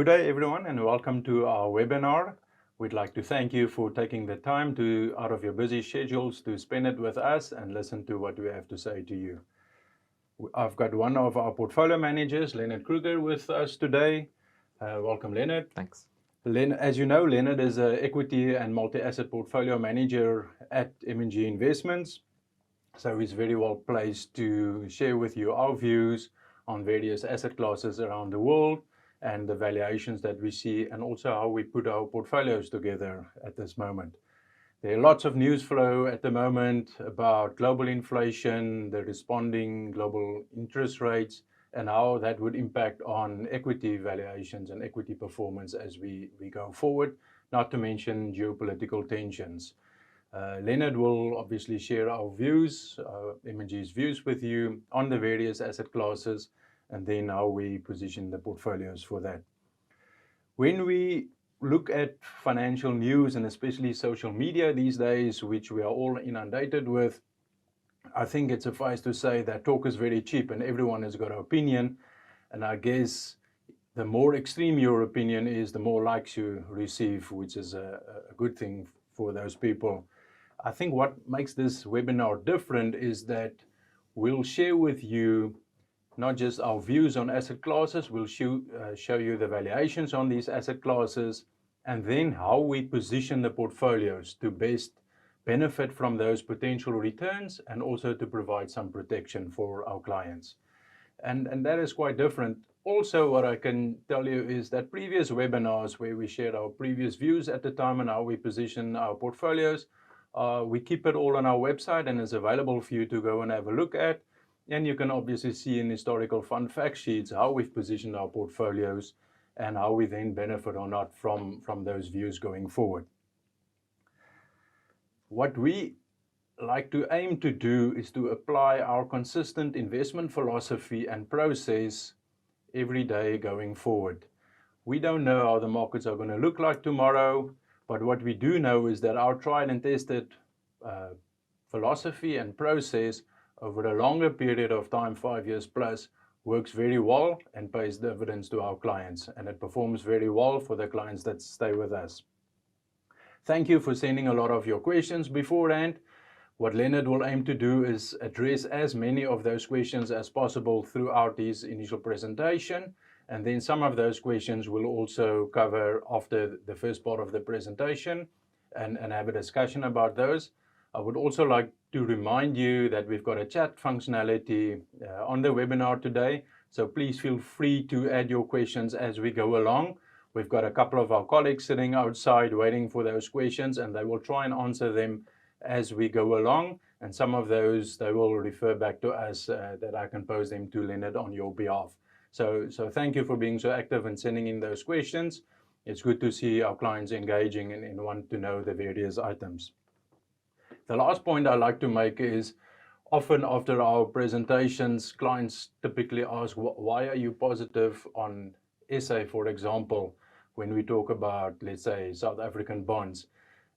Good day everyone and welcome to our webinar. We'd like to thank you for taking the time out of your busy schedules to spend it with us and listen to what we have to say to you. I've got one of our portfolio managers, Leonard Krüger, with us today. Welcome, Leonard. Thanks. As you know, Leonard is an equity and multi-asset portfolio manager at M&G Investments. So he's very well placed to share with you our views on various asset classes around the world and the valuations that we see, and also how we put our portfolios together at this moment. There are lots of news flow at the moment about global inflation, the responding global interest rates, and how that would impact on equity valuations and equity performance as we go forward, not to mention geopolitical tensions. Leonard will obviously share our views, M&G's views with you on the various asset classes, and then how we position the portfolios for that. When we look at financial news and especially social media these days, which we are all inundated with, I think it's suffice to say that talk is very cheap and everyone has got an opinion. And I guess the more extreme your opinion is, the more likes you receive, which is a good thing for those people. I think what makes this webinar different is that we'll share with you not just our views on asset classes, we'll show you the valuations on these asset classes, and then how we position the portfolios to best benefit from those potential returns and also to provide some protection for our clients. And that is quite different. Also, what I can tell you is that previous webinars where we shared our previous views at the time and how we position our portfolios, we keep it all on our website and it's available for you to go and have a look at. And you can obviously see in historical fund fact sheets how we've positioned our portfolios and how we then benefit or not from those views going forward. What we like to aim to do is to apply our consistent investment philosophy and process every day going forward. We don't know how the markets are going to look like tomorrow, but what we do know is that our tried and tested philosophy and process over a longer period of time, 5 years plus, works very well and pays dividends to our clients, and it performs very well for the clients that stay with us. Thank you for sending a lot of your questions beforehand. What Leonard will aim to do is address as many of those questions as possible throughout his initial presentation, and then some of those questions we'll also cover after the first part of the presentation and have a discussion about those. I would also like to remind you that we've got a chat functionality on the webinar today, so please feel free to add your questions as we go along. We've got a couple of our colleagues sitting outside waiting for those questions, and they will try and answer them as we go along, and some of those they will refer back to us that I can pose them to Leonard on your behalf. So thank you for being so active and sending in those questions. It's good to see our clients engaging and want to know the various items. The last point I like to make is often after our presentations, clients typically ask, why are you positive on SA, for example, when we talk about, let's say, South African bonds?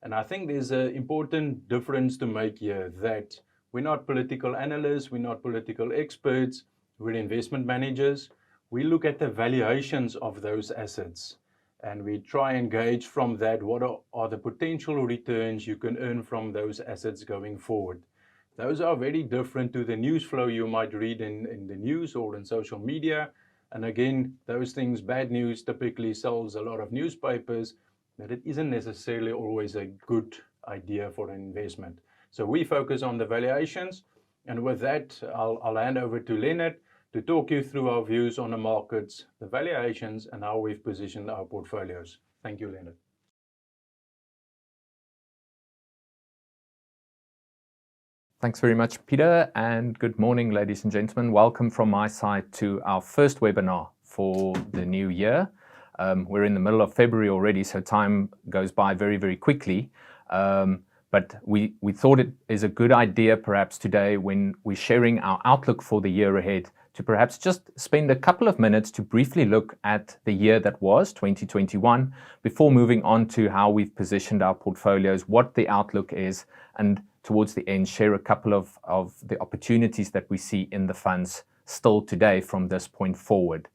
And I think there's an important difference to make here, that we're not political analysts, we're not political experts, we're investment managers. We look at the valuations of those assets, and we try and gauge from that what are the potential returns you can earn from those assets going forward. Those are very different to the news flow you might read in the news or in social media. And again, those things, bad news typically sells a lot of newspapers, but it isn't necessarily always a good idea for an investment. So we focus on the valuations, and with that, I'll hand over to Leonard to talk you through our views on the markets, the valuations, and how we've positioned our portfolios. Thank you, Leonard. Thanks very much, Pieter, and good morning, ladies and gentlemen. Welcome from my side to our first webinar for the new year. We're in the middle of February already, so time goes by very, very quickly. But we thought it is a good idea perhaps today, when we're sharing our outlook for the year ahead, to perhaps just spend a couple of minutes to briefly look at the year that was 2021 before moving on to how we've positioned our portfolios, what the outlook is, and towards the end share a couple of the opportunities that we see in the funds still today from this point forward.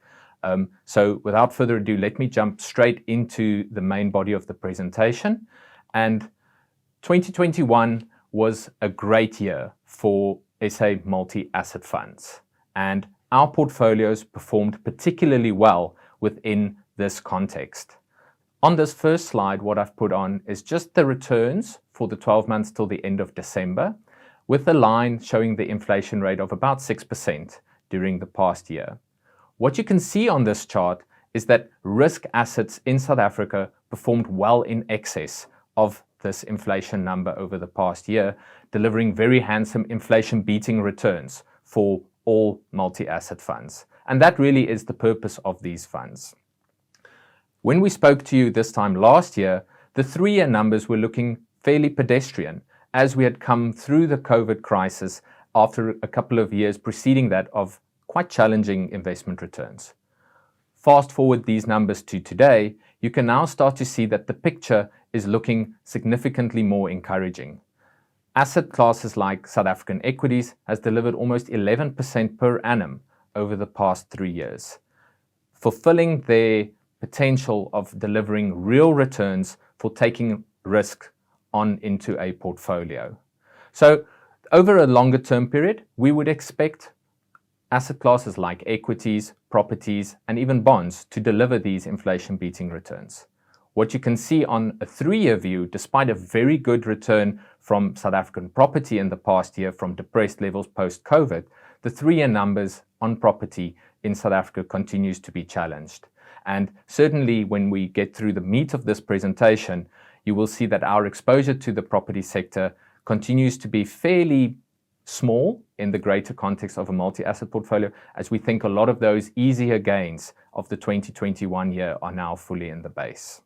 So without further ado, let me jump straight into the main body of the presentation. And 2021 was a great year for SA multi-asset funds, and our portfolios performed particularly well within this context. On this first slide, what I've put on is just the returns for the 12 months till the end of December, with a line showing the inflation rate of about 6% during the past year. What you can see on this chart is that risk assets in South Africa performed well in excess of this inflation number over the past year, delivering very handsome inflation-beating returns for all multi-asset funds. And that really is the purpose of these funds. When we spoke to you this time last year, the 3-year numbers were looking fairly pedestrian, as we had come through the COVID crisis after a couple of years preceding that of quite challenging investment returns. Fast forward these numbers to today, you can now start to see that the picture is looking significantly more encouraging. Asset classes like South African equities has delivered almost 11% per annum over the past 3 years, fulfilling their potential of delivering real returns for taking risk on into a portfolio. So over a longer term period, we would expect asset classes like equities, properties, and even bonds to deliver these inflation-beating returns. What you can see on a 3-year view, despite a very good return from South African property in the past year from depressed levels post-COVID, the 3-year numbers on property in South Africa continues to be challenged. And certainly when we get through the meat of this presentation, you will see that our exposure to the property sector continues to be fairly small in the greater context of a multi-asset portfolio, as we think a lot of those easier gains of the 2021 year are now fully in the base.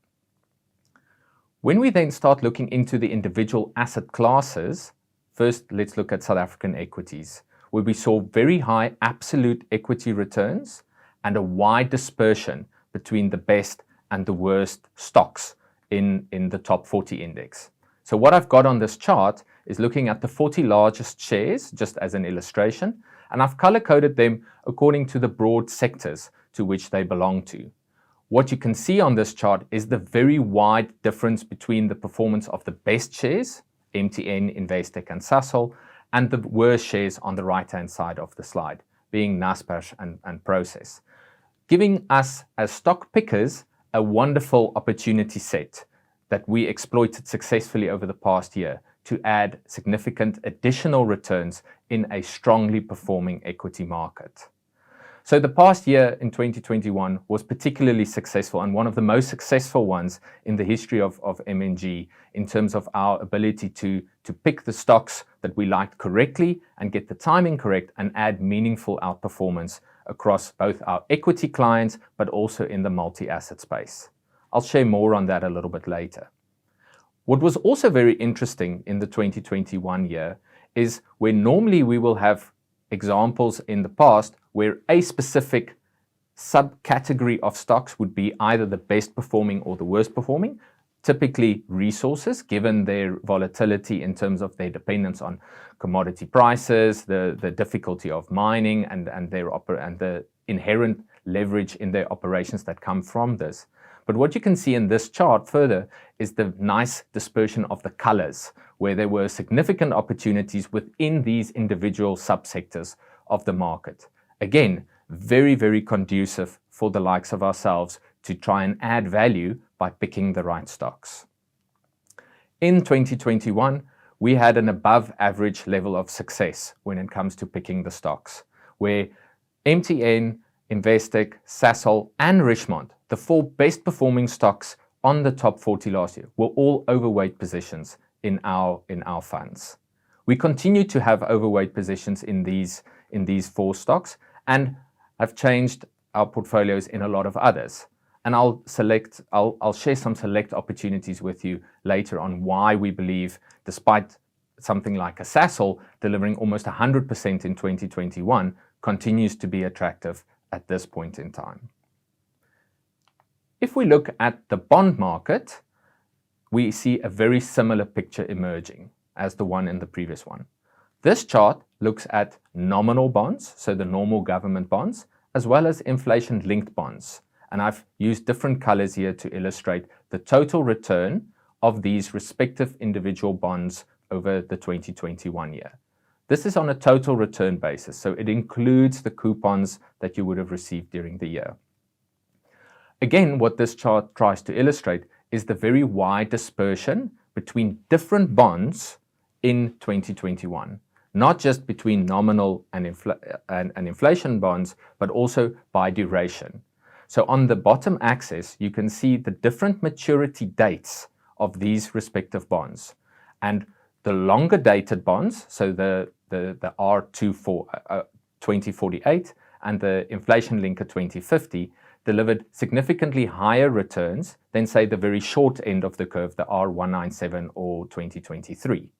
When we then start looking into the individual asset classes, first let's look at South African equities, where we saw very high absolute equity returns and a wide dispersion between the best and the worst stocks in the top 40 index. So what I've got on this chart is looking at the 40 largest shares, just as an illustration, and I've color-coded them according to the broad sectors to which they belong to. What you can see on this chart is the very wide difference between the performance of the best shares, MTN, Investec, and Sasol, and the worst shares on the right-hand side of the slide, being Naspers and Prosus, giving us as stock pickers a wonderful opportunity set that we exploited successfully over the past year to add significant additional returns in a strongly performing equity market. So the past year in 2021 was particularly successful, and one of the most successful ones in the history of MNG in terms of our ability to pick the stocks that we liked correctly and get the timing correct and add meaningful outperformance across both our equity clients but also in the multi-asset space. I'll share more on that a little bit later. What was also very interesting in the 2021 year is where normally we will have examples in the past where a specific subcategory of stocks would be either the best performing or the worst performing, typically resources, given their volatility in terms of their dependence on commodity prices, the difficulty of mining, and the inherent leverage in their operations that come from this. But what you can see in this chart further is the nice dispersion of the colors, where there were significant opportunities within these individual subsectors of the market. Again, very, very conducive for the likes of ourselves to try and add value by picking the right stocks. In 2021, we had an above average level of success when it comes to picking the stocks, where MTN, Investec, Sasol, and Richemont, the 4 best performing stocks on the top 40 last year, were all overweight positions in our funds. We continue to have overweight positions in these 4 stocks, and have changed our portfolios in a lot of others. And I'll share some select opportunities with you later on why we believe, despite something like a Sasol delivering almost 100% in 2021, continues to be attractive at this point in time. If we look at the bond market, we see a very similar picture emerging as the one in the previous one. This chart looks at nominal bonds, so the normal government bonds, as well as inflation-linked bonds. And I've used different colors here to illustrate the total return of these respective individual bonds over the 2021 year. This is on a total return basis, so it includes the coupons that you would have received during the year. Again, what this chart tries to illustrate is the very wide dispersion between different bonds in 2021, not just between nominal and inflation bonds, but also by duration. So on the bottom axis, you can see the different maturity dates of these respective bonds. And the longer dated bonds, so the R2 for 2048 and the inflation linker 2050, delivered significantly higher returns than, say, the very short end of the curve, the R197 or 2023.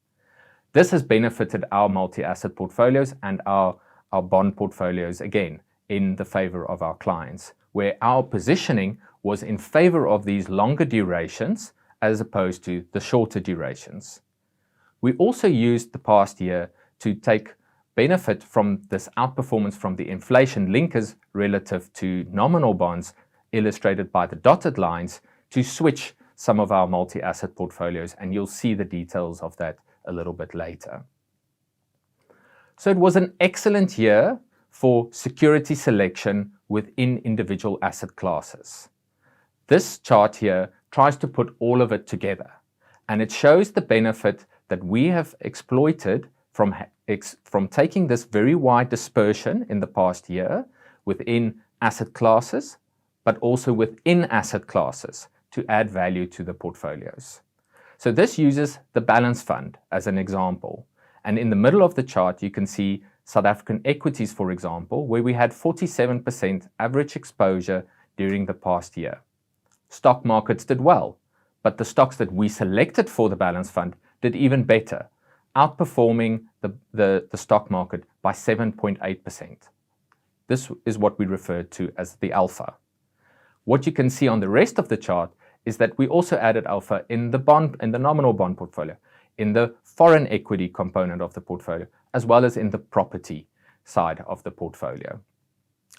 This has benefited our multi-asset portfolios and our bond portfolios, again, in the favor of our clients, where our positioning was in favor of these longer durations as opposed to the shorter durations. We also used the past year to take benefit from this outperformance from the inflation linkers relative to nominal bonds, illustrated by the dotted lines, to switch some of our multi-asset portfolios, and you'll see the details of that a little bit later. So it was an excellent year for security selection within individual asset classes. This chart here tries to put all of it together, and it shows the benefit that we have exploited from taking this very wide dispersion in the past year within asset classes, but also within asset classes to add value to the portfolios. So this uses the balance fund as an example. And in the middle of the chart, you can see South African equities, for example, where we had 47% average exposure during the past year. Stock markets did well, but the stocks that we selected for the balance fund did even better, outperforming the stock market by 7.8%. This is what we refer to as the alpha. What you can see on the rest of the chart is that we also added alpha in the nominal bond portfolio, in the foreign equity component of the portfolio, as well as in the property side of the portfolio.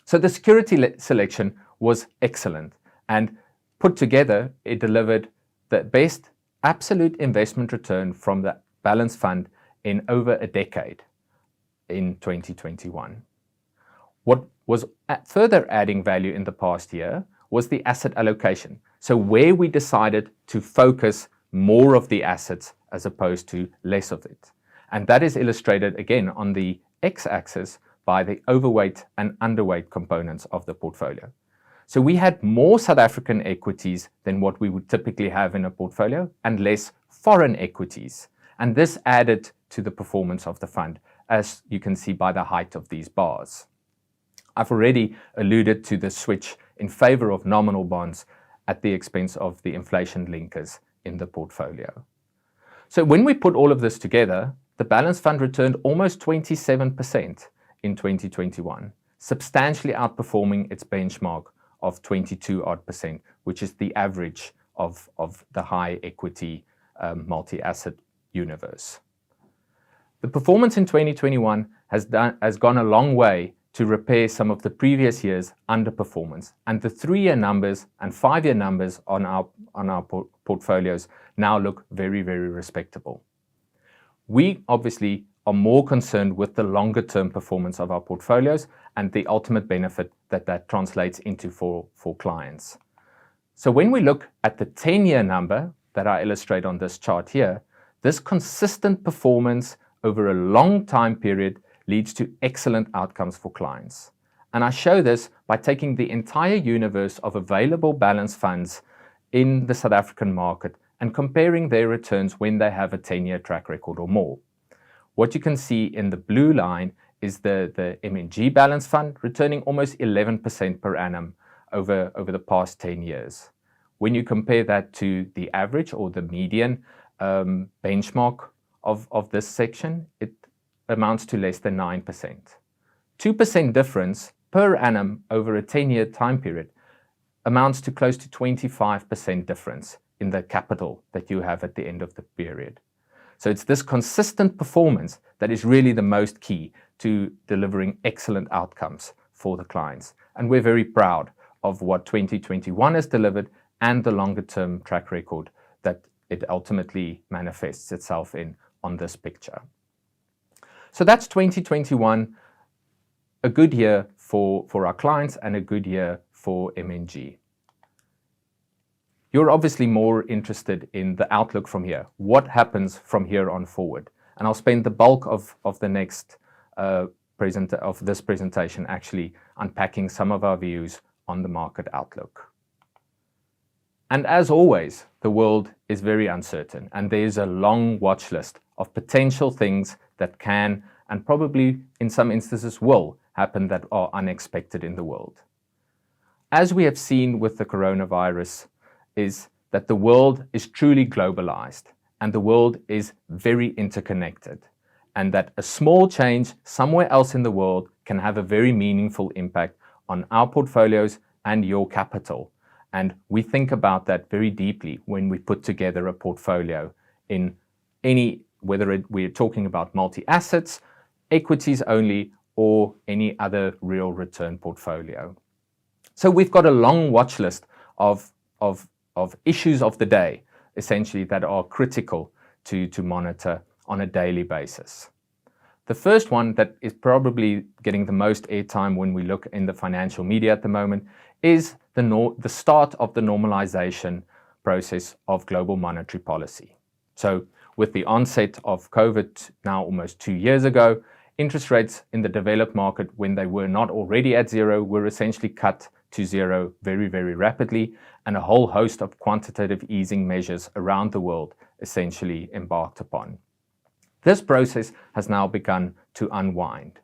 So the security selection was excellent, and put together, it delivered the best absolute investment return from the balance fund in over a decade in 2021. What was further adding value in the past year was the asset allocation. So where we decided to focus more of the assets as opposed to less of it. And that is illustrated again on the x-axis by the overweight and underweight components of the portfolio. So we had more South African equities than what we would typically have in a portfolio and less foreign equities. And this added to the performance of the fund, as you can see by the height of these bars. I've already alluded to the switch in favor of nominal bonds at the expense of the inflation linkers in the portfolio. So when we put all of this together, the balance fund returned almost 27% in 2021, substantially outperforming its benchmark of 22%, which is the average of the high equity multi-asset universe. The performance in 2021 has gone a long way to repair some of the previous year's underperformance, and the 3-year numbers and 5-year numbers on our portfolios now look very, very respectable. We obviously are more concerned with the longer term performance of our portfolios and the ultimate benefit that translates into for clients. So when we look at the 10-year number that I illustrate on this chart here, this consistent performance over a long time period leads to excellent outcomes for clients. And I show this by taking the entire universe of available balance funds in the South African market and comparing their returns when they have a 10-year track record or more. What you can see in the blue line is the MNG balance fund returning almost 11% per annum over the past 10 years. When you compare that to the average or the median benchmark of this section, it amounts to less than 9%. 2% difference per annum over a 10-year time period amounts to close to 25% difference in the capital that you have at the end of the period. So it's this consistent performance that is really the most key to delivering excellent outcomes for the clients. And we're very proud of what 2021 has delivered and the longer term track record that it ultimately manifests itself in on this picture. So that's 2021, a good year for our clients and a good year for MNG. You're obviously more interested in the outlook from here. What happens from here on forward? And I'll spend the bulk of the next this presentation actually unpacking some of our views on the market outlook. And as always, the world is very uncertain, and there's a long watch list of potential things that can, and probably in some instances will, happen that are unexpected in the world. As we have seen with the coronavirus, is that the world is truly globalized and the world is very interconnected, and that a small change somewhere else in the world can have a very meaningful impact on our portfolios and your capital. And we think about that very deeply when we put together a portfolio in whether we're talking about multi-assets, equities only, or any other real return portfolio. So we've got a long watch list of issues of the day, essentially, that are critical to monitor on a daily basis. The first one that is probably getting the most airtime when we look in the financial media at the moment is the start of the normalization process of global monetary policy. So with the onset of COVID now almost 2 years ago, interest rates in the developed market, when they were not already at zero, were essentially cut to zero very, very rapidly, and a whole host of quantitative easing measures around the world essentially embarked upon. This process has now begun to unwind.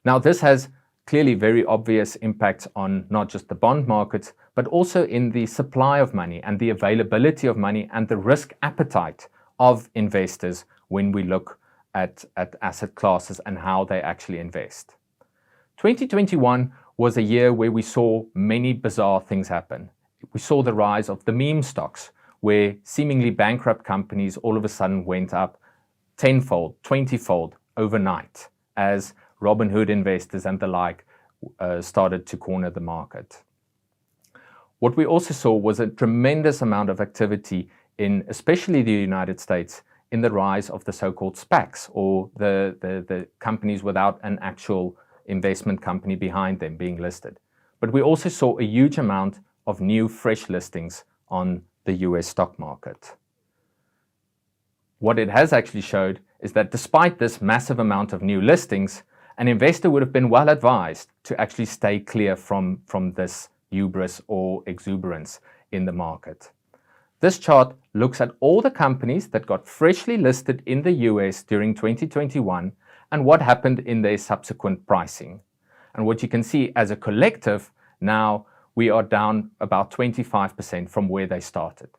Now, this has clearly very obvious impacts on not just the bond markets, but also in the supply of money and the availability of money and the risk appetite of investors when we look at asset classes and how they actually invest. 2021 was a year where we saw many bizarre things happen. We saw the rise of the meme stocks, where seemingly bankrupt companies all of a sudden went up 10-fold, 20-fold overnight as Robinhood investors and the like started to corner the market. What we also saw was a tremendous amount of activity in especially the United States in the rise of the so-called SPACs, or the companies without an actual investment company behind them being listed. But we also saw a huge amount of new fresh listings on the US stock market. What it has actually showed is that despite this massive amount of new listings, an investor would have been well advised to actually stay clear from this hubris or exuberance in the market. This chart looks at all the companies that got freshly listed in the US during 2021 and what happened in their subsequent pricing. And what you can see as a collective, now we are down about 25% from where they started.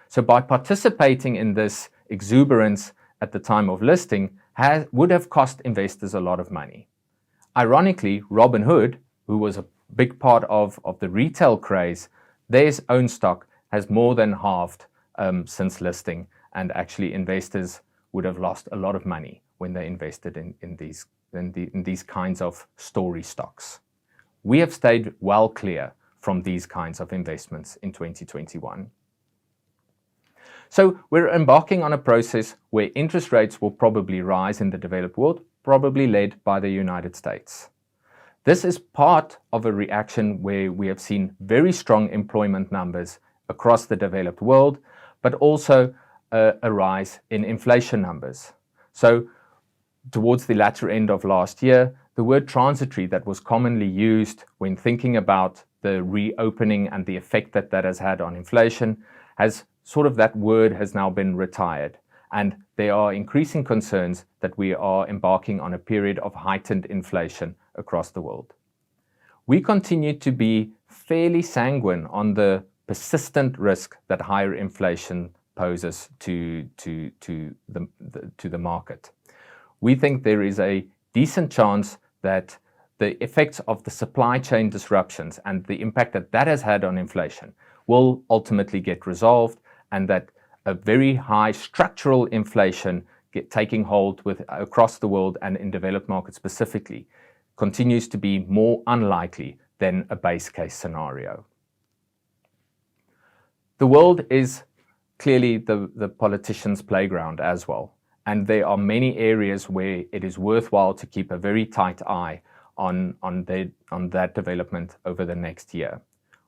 So by participating in this exuberance at the time of listing would have cost investors a lot of money. Ironically, Robinhood, who was a big part of the retail craze, their own stock has more than halved since listing, and actually investors would have lost a lot of money when they invested in these kinds of story stocks. We have stayed well clear from these kinds of investments in 2021. So we're embarking on a process where interest rates will probably rise in the developed world, probably led by the United States. This is part of a reaction where we have seen very strong employment numbers across the developed world, but also a rise in inflation numbers. So towards the latter end of last year, the word transitory that was commonly used when thinking about the reopening and the effect that that has had on inflation that word has now been retired. And there are increasing concerns that we are embarking on a period of heightened inflation across the world. We continue to be fairly sanguine on the persistent risk that higher inflation poses to the market. We think there is a decent chance that the effects of the supply chain disruptions and the impact that that has had on inflation will ultimately get resolved, and that a very high structural inflation taking hold across the world and in developed markets specifically continues to be more unlikely than a base case scenario. The world is clearly the politicians' playground as well, and there are many areas where it is worthwhile to keep a very tight eye on that development over the next year.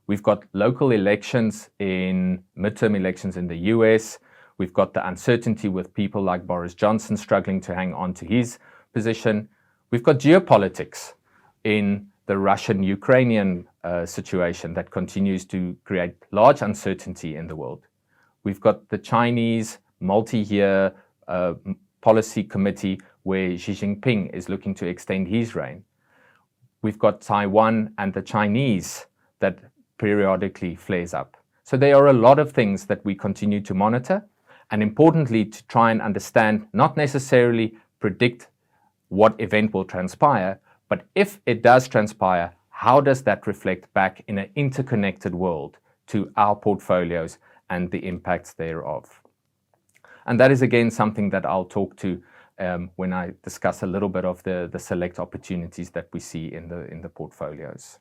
We've got local elections midterm elections in the US. We've got the uncertainty with people like Boris Johnson struggling to hang on to his position. We've got geopolitics in the Russian-Ukrainian situation that continues to create large uncertainty in the world. We've got the Chinese multi-year policy committee where Xi Jinping is looking to extend his reign. We've got Taiwan and the Chinese that periodically flares up. So there are a lot of things that we continue to monitor, and importantly to try and understand, not necessarily predict what event will transpire, but if it does transpire, how does that reflect back in an interconnected world to our portfolios and the impacts thereof. And that is again something that I'll talk to when I discuss a little bit of the select opportunities that we see in the portfolios.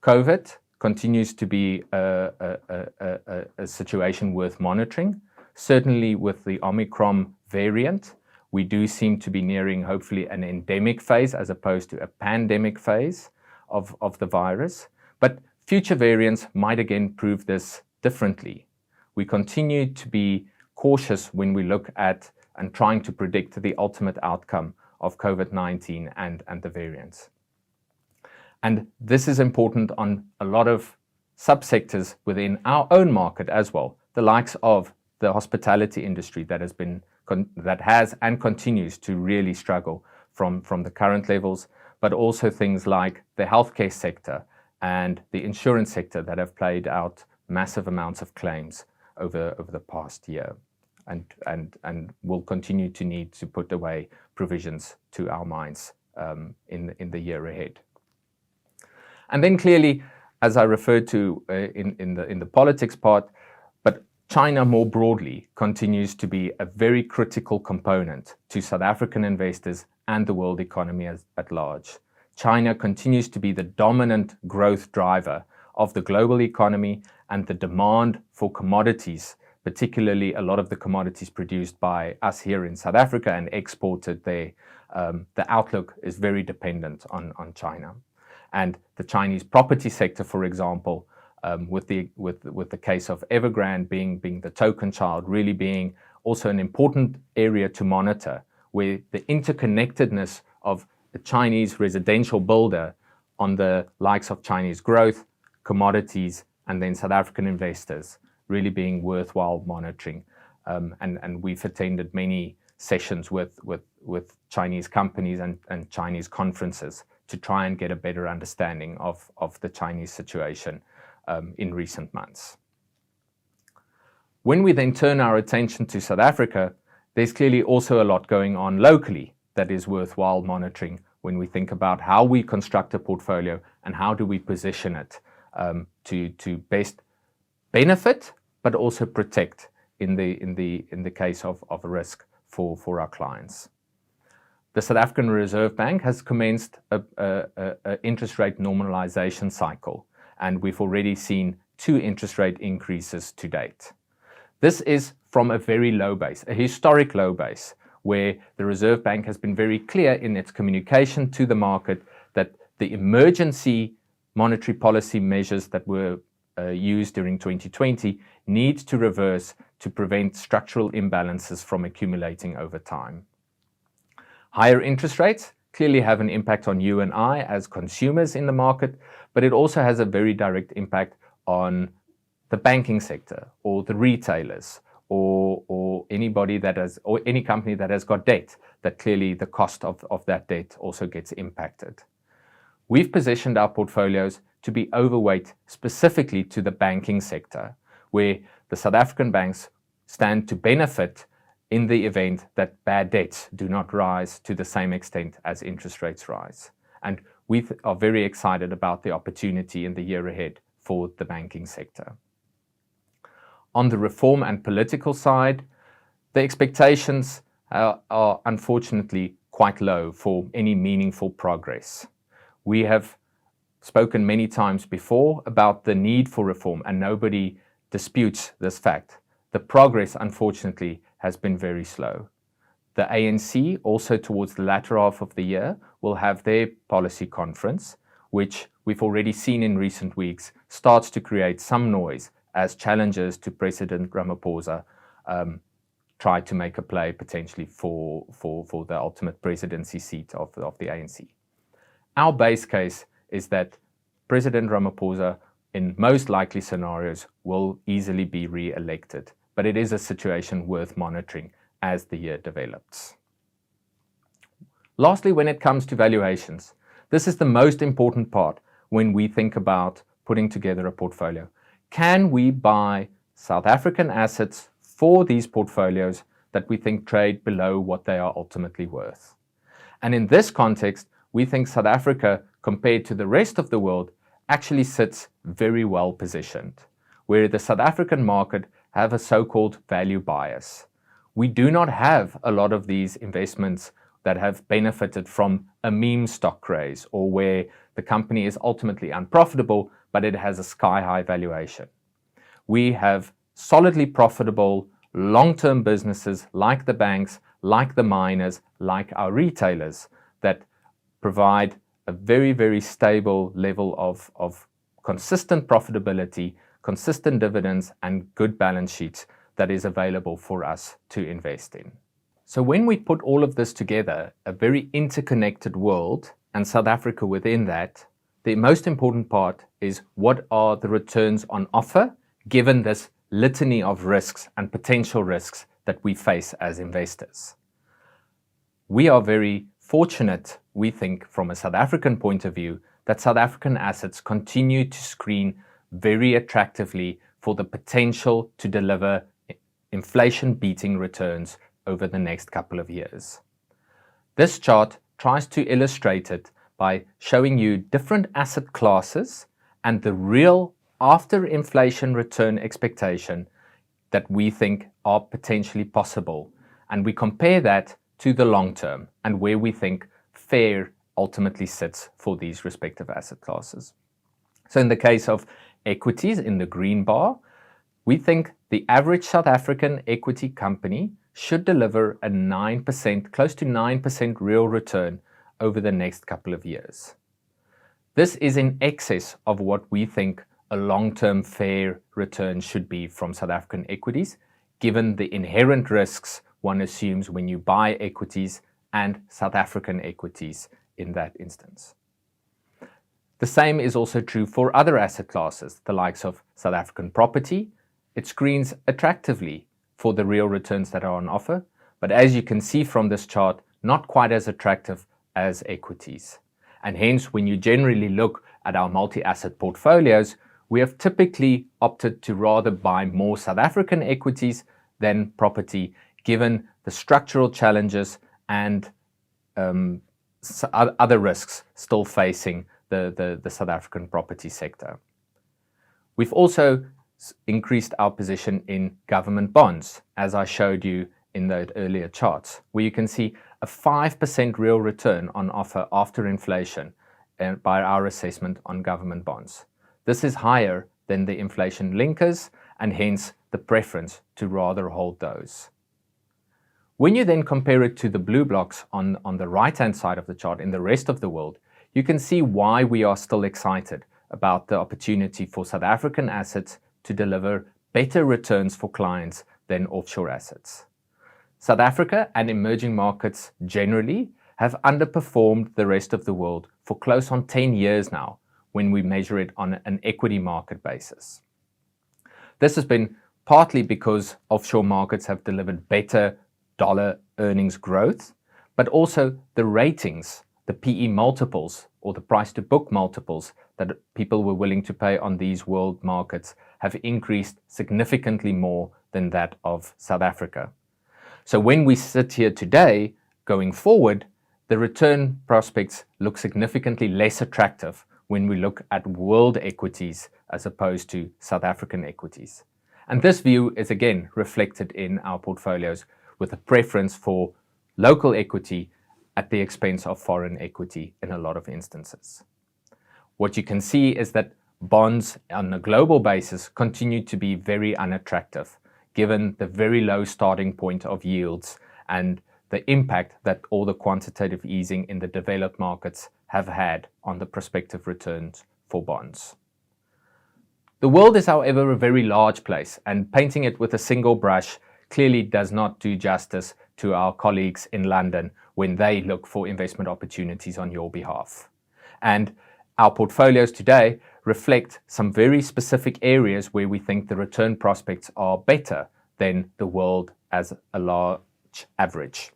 COVID continues to be a situation worth monitoring. Certainly with the Omicron variant, we do seem to be nearing hopefully an endemic phase as opposed to a pandemic phase of the virus. But future variants might again prove this differently. We continue to be cautious when we look at and trying to predict the ultimate outcome of COVID-19 and the variants. And this is important on a lot of subsectors within our own market as well, the likes of the hospitality industry that has and continues to really struggle from the current levels, but also things like the healthcare sector and the insurance sector that have played out massive amounts of claims over the past year and will continue to need to put away provisions to our minds in the year ahead. And then clearly, as I referred to in the politics part, but China more broadly continues to be a very critical component to South African investors and the world economy at large. China continues to be the dominant growth driver of the global economy, and the demand for commodities, particularly a lot of the commodities produced by us here in South Africa and exported there, the outlook is very dependent on China. And the Chinese property sector, for example, with the case of Evergrande being the token child, really being also an important area to monitor, where the interconnectedness of a Chinese residential builder on the likes of Chinese growth, commodities, and then South African investors really being worthwhile monitoring. And we've attended many sessions with Chinese companies and Chinese conferences to try and get a better understanding of the Chinese situation in recent months. When we then turn our attention to South Africa, there's clearly also a lot going on locally that is worthwhile monitoring when we think about how we construct a portfolio and how do we position it to best benefit, but also protect in the case of a risk for our clients. The South African Reserve Bank has commenced a interest rate normalization cycle, and we've already seen 2 interest rate increases to date. This is from a very low base, a historic low base, where the Reserve Bank has been very clear in its communication to the market that the emergency monetary policy measures that were used during 2020 need to reverse to prevent structural imbalances from accumulating over time. Higher interest rates clearly have an impact on you and I as consumers in the market, but it also has a very direct impact on the banking sector or the retailers or anybody that has, or any company that has got debt, that clearly the cost of that debt also gets impacted. We've positioned our portfolios to be overweight specifically to the banking sector, where the South African banks stand to benefit in the event that bad debts do not rise to the same extent as interest rates rise. And we are very excited about the opportunity in the year ahead for the banking sector. On the reform and political side, the expectations are unfortunately quite low for any meaningful progress. We have spoken many times before about the need for reform, and nobody disputes this fact. The progress, unfortunately, has been very slow. The ANC, also towards the latter half of the year, will have their policy conference, which we've already seen in recent weeks starts to create some noise as challengers to President Ramaphosa try to make a play potentially for the ultimate presidency seat of the ANC. Our base case is that President Ramaphosa, in most likely scenarios, will easily be re-elected, but it is a situation worth monitoring as the year develops. Lastly, when it comes to valuations, this is the most important part when we think about putting together a portfolio. Can we buy South African assets for these portfolios that we think trade below what they are ultimately worth? And in this context, we think South Africa, compared to the rest of the world, actually sits very well positioned, where the South African market have a so-called value bias. We do not have a lot of these investments that have benefited from a meme stock craze, or where the company is ultimately unprofitable, but it has a sky-high valuation. We have solidly profitable, long-term businesses like the banks, like the miners, like our retailers, that provide a very, very stable level of consistent profitability, consistent dividends, and good balance sheets that is available for us to invest in. So when we put all of this together, a very interconnected world, and South Africa within that, the most important part is what are the returns on offer, given this litany of risks and potential risks that we face as investors. We are very fortunate, we think, from a South African point of view, that South African assets continue to screen very attractively for the potential to deliver inflation-beating returns over the next couple of years. This chart tries to illustrate it by showing you different asset classes and the real after-inflation return expectation that we think are potentially possible. And we compare that to the long term and where we think fair ultimately sits for these respective asset classes. So in the case of equities in the green bar, we think the average South African equity company should deliver a 9%, close to 9% real return over the next couple of years. This is in excess of what we think a long-term fair return should be from South African equities, given the inherent risks one assumes when you buy equities and South African equities in that instance. The same is also true for other asset classes, the likes of South African property. It screens attractively for the real returns that are on offer, but as you can see from this chart, not quite as attractive as equities. And hence, when you generally look at our multi-asset portfolios, we have typically opted to rather buy more South African equities than property, given the structural challenges and other risks still facing the South African property sector. We've also increased our position in government bonds, as I showed you in the earlier charts, where you can see a 5% real return on offer after inflation by our assessment on government bonds. This is higher than the inflation linkers and hence the preference to rather hold those. When you then compare it to the blue blocks on the right-hand side of the chart in the rest of the world, you can see why we are still excited about the opportunity for South African assets to deliver better returns for clients than offshore assets. South Africa and emerging markets generally have underperformed the rest of the world for close on 10 years now when we measure it on an equity market basis. This has been partly because offshore markets have delivered better dollar earnings growth, but also the ratings, the PE multiples or the price to book multiples that people were willing to pay on these world markets have increased significantly more than that of South Africa. So when we sit here today, going forward, the return prospects look significantly less attractive when we look at world equities as opposed to South African equities. And this view is again reflected in our portfolios with a preference for local equity at the expense of foreign equity in a lot of instances. What you can see is that bonds on a global basis continue to be very unattractive, given the very low starting point of yields and the impact that all the quantitative easing in the developed markets have had on the prospective returns for bonds. The world is, however, a very large place, and painting it with a single brush clearly does not do justice to our colleagues in London when they look for investment opportunities on your behalf. And our portfolios today reflect some very specific areas where we think the return prospects are better than the world as a large average.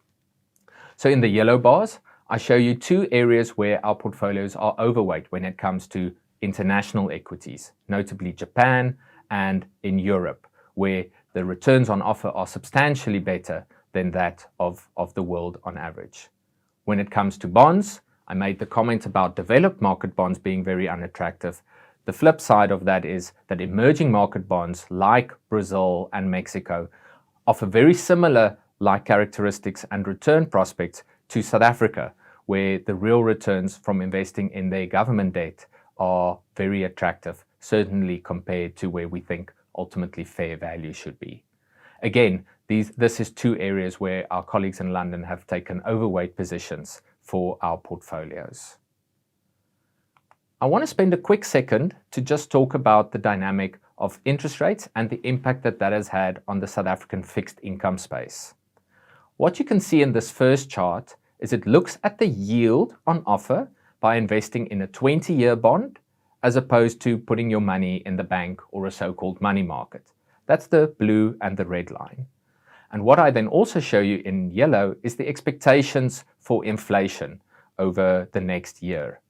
So in the yellow bars, I show you two areas where our portfolios are overweight when it comes to international equities, notably Japan and in Europe, where the returns on offer are substantially better than that of the world on average. When it comes to bonds, I made the comment about developed market bonds being very unattractive. The flip side of that is that emerging market bonds like Brazil and Mexico offer very similar like characteristics and return prospects to South Africa, where the real returns from investing in their government debt are very attractive, certainly compared to where we think ultimately fair value should be. Again, this is two areas where our colleagues in London have taken overweight positions for our portfolios. I want to spend a quick second to just talk about the dynamic of interest rates and the impact that that has had on the South African fixed income space. What you can see in this first chart is it looks at the yield on offer by investing in a 20-year bond as opposed to putting your money in the bank or a so-called money market. That's the blue and the red line. And what I then also show you in yellow is the expectations for inflation over the next year.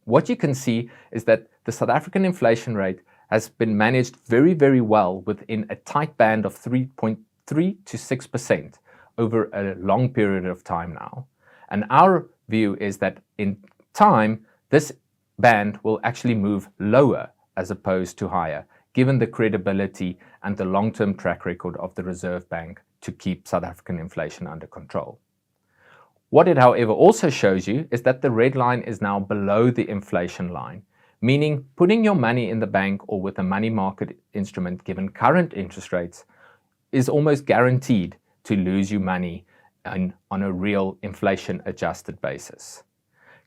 What you can see is that the South African inflation rate has been managed very, very well within a tight band of 3.3 to 6% over a long period of time now. And our view is that in time, this band will actually move lower as opposed to higher, given the credibility and the long-term track record of the Reserve Bank to keep South African inflation under control. What it, however, also shows you is that the red line is now below the inflation line, meaning putting your money in the bank or with a money market instrument given current interest rates is almost guaranteed to lose you money on a real inflation-adjusted basis.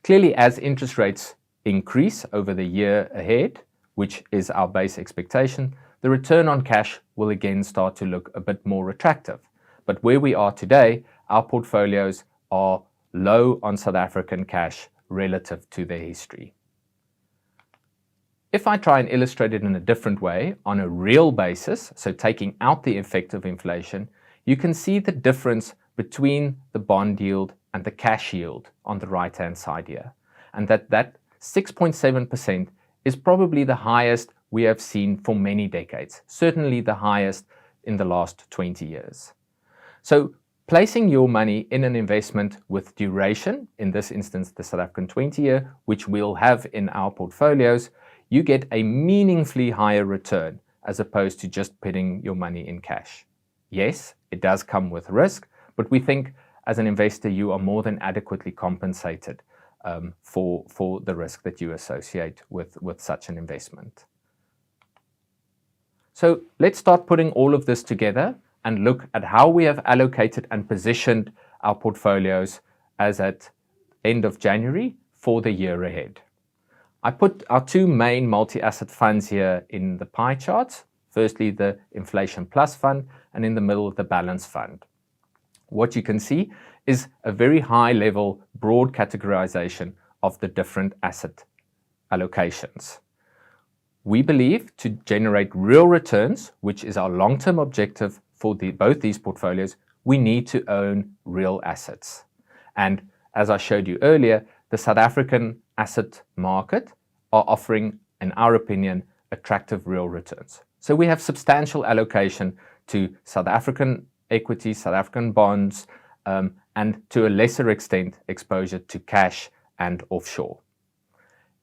Clearly, as interest rates increase over the year ahead, which is our base expectation, the return on cash will again start to look a bit more attractive. But where we are today, our portfolios are low on South African cash relative to their history. If I try and illustrate it in a different way, on a real basis, so taking out the effect of inflation, you can see the difference between the bond yield and the cash yield on the right-hand side here. And that 6.7% is probably the highest we have seen for many decades, certainly the highest in the last 20 years. So placing your money in an investment with duration, in this instance the South African 20-year, which we'll have in our portfolios, you get a meaningfully higher return as opposed to just putting your money in cash. Yes, it does come with risk, but we think as an investor you are more than adequately compensated for the risk that you associate with such an investment. So let's start putting all of this together and look at how we have allocated and positioned our portfolios as at end of January for the year ahead. I put our two main multi-asset funds here in the pie charts. Firstly, the Inflation Plus Fund, and in the middle, the Balance Fund. What you can see is a very high level, broad categorization of the different asset allocations. We believe to generate real returns, which is our long-term objective for both these portfolios, we need to own real assets. And as I showed you earlier, the South African asset market are offering, in our opinion, attractive real returns. So we have substantial allocation to South African equities, South African bonds, and to a lesser extent, exposure to cash and offshore.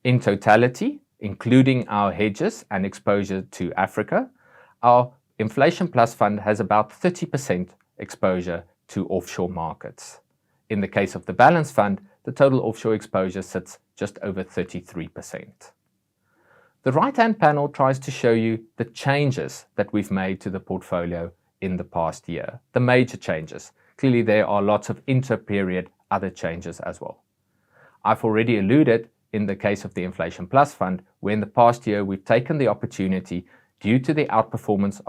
In totality, including our hedges and exposure to Africa, our Inflation Plus Fund has about 30% exposure to offshore markets. in the case of the balance fund, the total offshore exposure sits just over 33%. The right-hand panel tries to show you the changes that we've made to the portfolio in the past year, the major changes. Clearly, there are lots of inter-period other changes as well. I've already alluded in the case of the Inflation Plus Fund, where in the past year we've taken the opportunity, due to the outperformance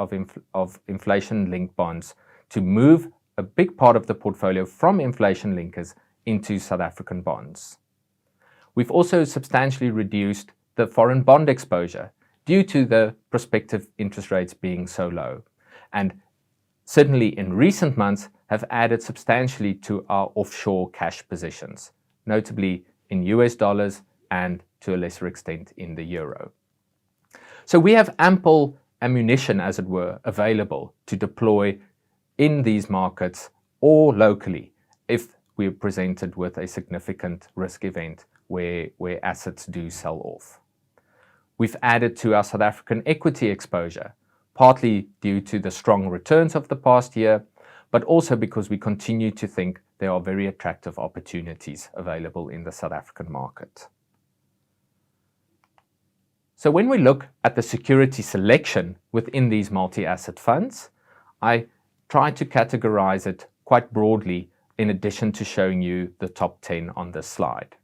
of inflation-linked bonds, to move a big part of the portfolio from inflation linkers into South African bonds. We've also substantially reduced the foreign bond exposure due to the prospective interest rates being so low, and certainly in recent months have added substantially to our offshore cash positions, notably in US dollars and to a lesser extent in the euro. So we have ample ammunition, as it were, available to deploy in these markets or locally if we are presented with a significant risk event where assets do sell off. We've added to our South African equity exposure, partly due to the strong returns of the past year, but also because we continue to think there are very attractive opportunities available in the South African market. So when we look at the security selection within these multi-asset funds, I try to categorize it quite broadly in addition to showing you the top 10 on this slide.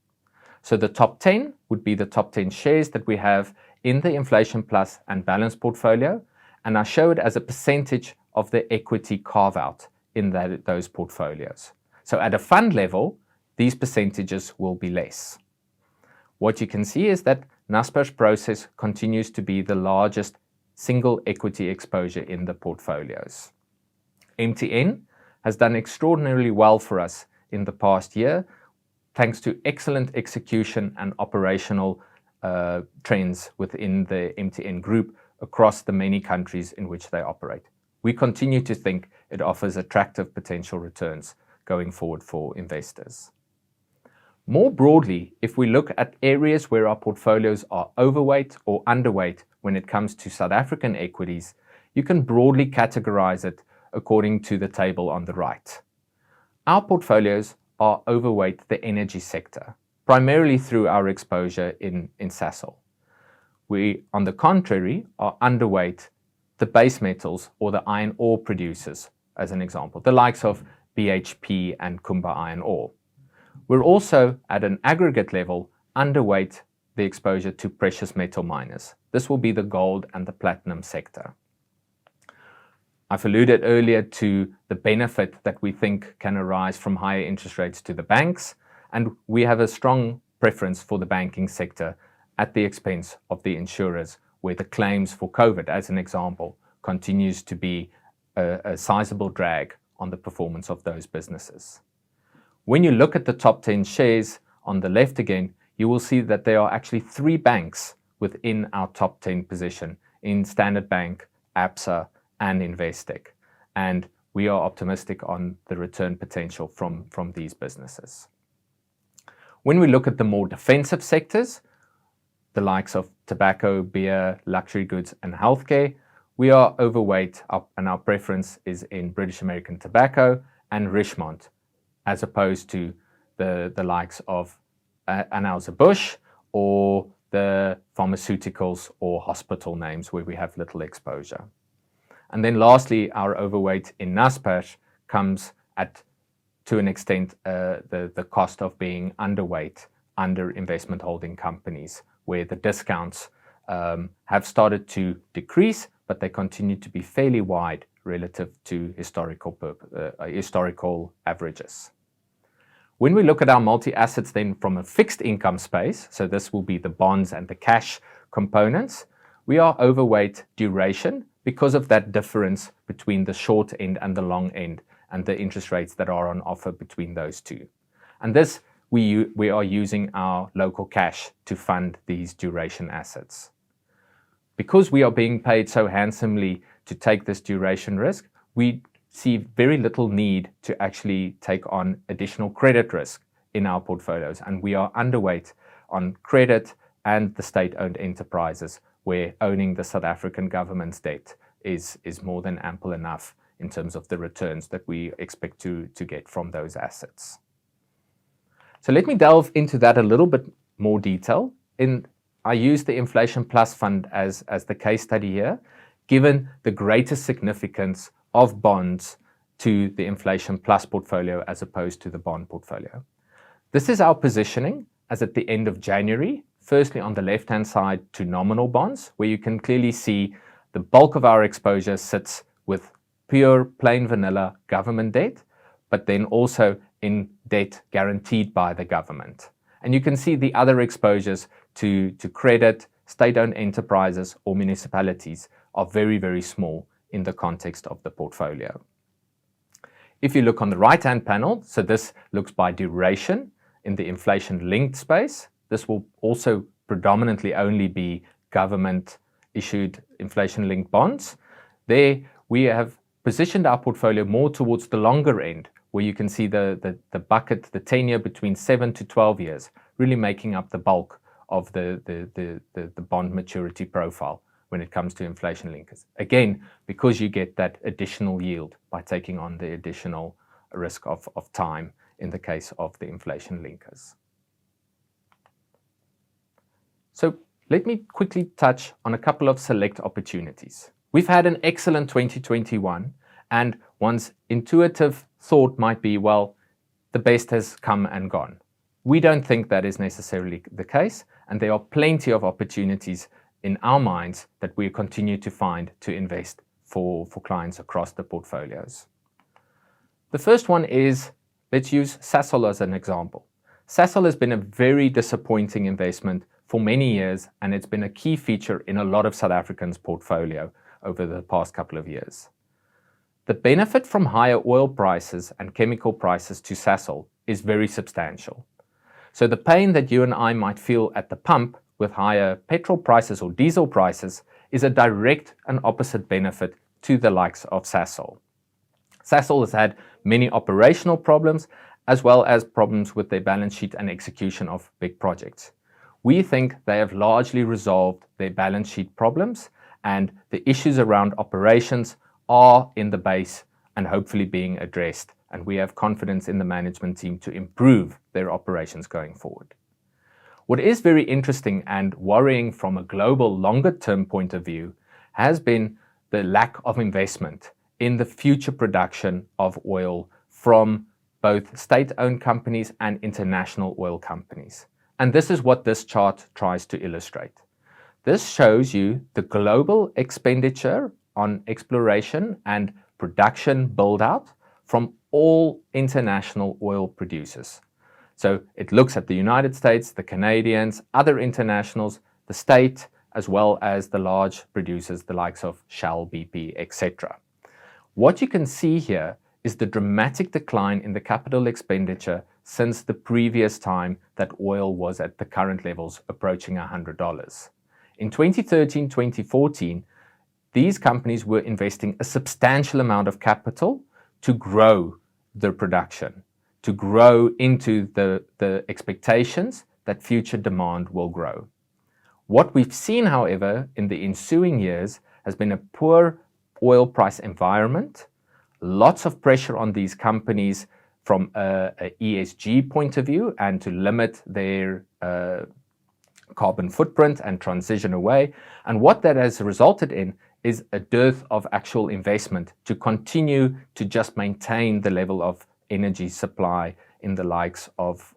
So the top 10 would be the top 10 shares that we have in the Inflation Plus and Balance portfolio, and I show it as a percentage of the equity carve-out in those portfolios. So at a fund level, these percentages will be less. What you can see is that Naspers Process continues to be the largest single equity exposure in the portfolios. MTN has done extraordinarily well for us in the past year, thanks to excellent execution and operational trends within the MTN group across the many countries in which they operate. We continue to think it offers attractive potential returns going forward for investors. More broadly, if we look at areas where our portfolios are overweight or underweight when it comes to South African equities, you can broadly categorize it according to the table on the right. Our portfolios are overweight the energy sector, primarily through our exposure in Sasol. We, on the contrary, are underweight the base metals or the iron ore producers, as an example, the likes of BHP and Kumba Iron Ore. We're also, at an aggregate level, underweight the exposure to precious metal miners. This will be the gold and the platinum sector. I've alluded earlier to the benefit that we think can arise from higher interest rates to the banks, and we have a strong preference for the banking sector at the expense of the insurers, where the claims for COVID, as an example, continues to be a sizable drag on the performance of those businesses. When you look at the top 10 shares on the left again, you will see that there are actually 3 banks within our top 10 position in Standard Bank, Absa, and Investec. And we are optimistic on the return potential from these businesses. When we look at the more defensive sectors, the likes of tobacco, beer, luxury goods, and healthcare, we are overweight, and our preference is in British American Tobacco and Richemont, as opposed to the likes of Anheuser-Busch or the pharmaceuticals or hospital names where we have little exposure. And then lastly, our overweight in Naspers comes at, to an extent, the cost of being underweight under investment holding companies, where the discounts have started to decrease, but they continue to be fairly wide relative to historical averages. When we look at our multi-assets then from a fixed income space, so this will be the bonds and the cash components, we are overweight duration because of that difference between the short end and the long end and the interest rates that are on offer between those two. And this, we are using our local cash to fund these duration assets. Because we are being paid so handsomely to take this duration risk, we see very little need to actually take on additional credit risk in our portfolios, and we are underweight on credit and the state-owned enterprises, where owning the South African government's debt is more than ample enough in terms of the returns that we expect to get from those assets. So let me delve into that a little bit more detail. I use the Inflation Plus Fund as the case study here, given the greatest significance of bonds to the Inflation Plus portfolio as opposed to the bond portfolio. This is our positioning as at the end of January, firstly on the left-hand side to nominal bonds, where you can clearly see the bulk of our exposure sits with pure, plain vanilla government debt, but then also in debt guaranteed by the government. And you can see the other exposures to credit, state-owned enterprises or municipalities are very, very small in the context of the portfolio. If you look on the right-hand panel, so this looks by duration in the inflation-linked space. This will also predominantly only be government-issued inflation-linked bonds. There we have positioned our portfolio more towards the longer end, where you can see the bucket, the tenure between 7 to 12 years, really making up the bulk of the bond maturity profile when it comes to inflation linkers. Again, because you get that additional yield by taking on the additional risk of time in the case of the inflation linkers. So let me quickly touch on a couple of select opportunities. We've had an excellent 2021, and one's intuitive thought might be, well, the best has come and gone. We don't think that is necessarily the case, and there are plenty of opportunities in our minds that we continue to find to invest for clients across the portfolios. The first one is, let's use Sasol as an example. Sasol has been a very disappointing investment for many years, and it's been a key feature in a lot of South Africans' portfolio over the past couple of years. The benefit from higher oil prices and chemical prices to Sasol is very substantial. So the pain that you and I might feel at the pump with higher petrol prices or diesel prices is a direct and opposite benefit to the likes of Sasol. Sasol has had many operational problems as well as problems with their balance sheet and execution of big projects. We think they have largely resolved their balance sheet problems, and the issues around operations are in the base and hopefully being addressed, and we have confidence in the management team to improve their operations going forward. What is very interesting and worrying from a global longer-term point of view has been the lack of investment in the future production of oil from both state-owned companies and international oil companies. And this is what this chart tries to illustrate. This shows you the global expenditure on exploration and production build-out from all international oil producers. So it looks at the United States, the Canadians, other internationals, the state, as well as the large producers, the likes of Shell, BP, etc. What you can see here is the dramatic decline in the capital expenditure since the previous time that oil was at the current levels approaching $100. In 2013, 2014, these companies were investing a substantial amount of capital to grow their production, to grow into the expectations that future demand will grow. What we've seen, however, in the ensuing years has been a poor oil price environment, lots of pressure on these companies from a ESG point of view and to limit their carbon footprint and transition away. And what that has resulted in is a dearth of actual investment to continue to just maintain the level of energy supply in the likes of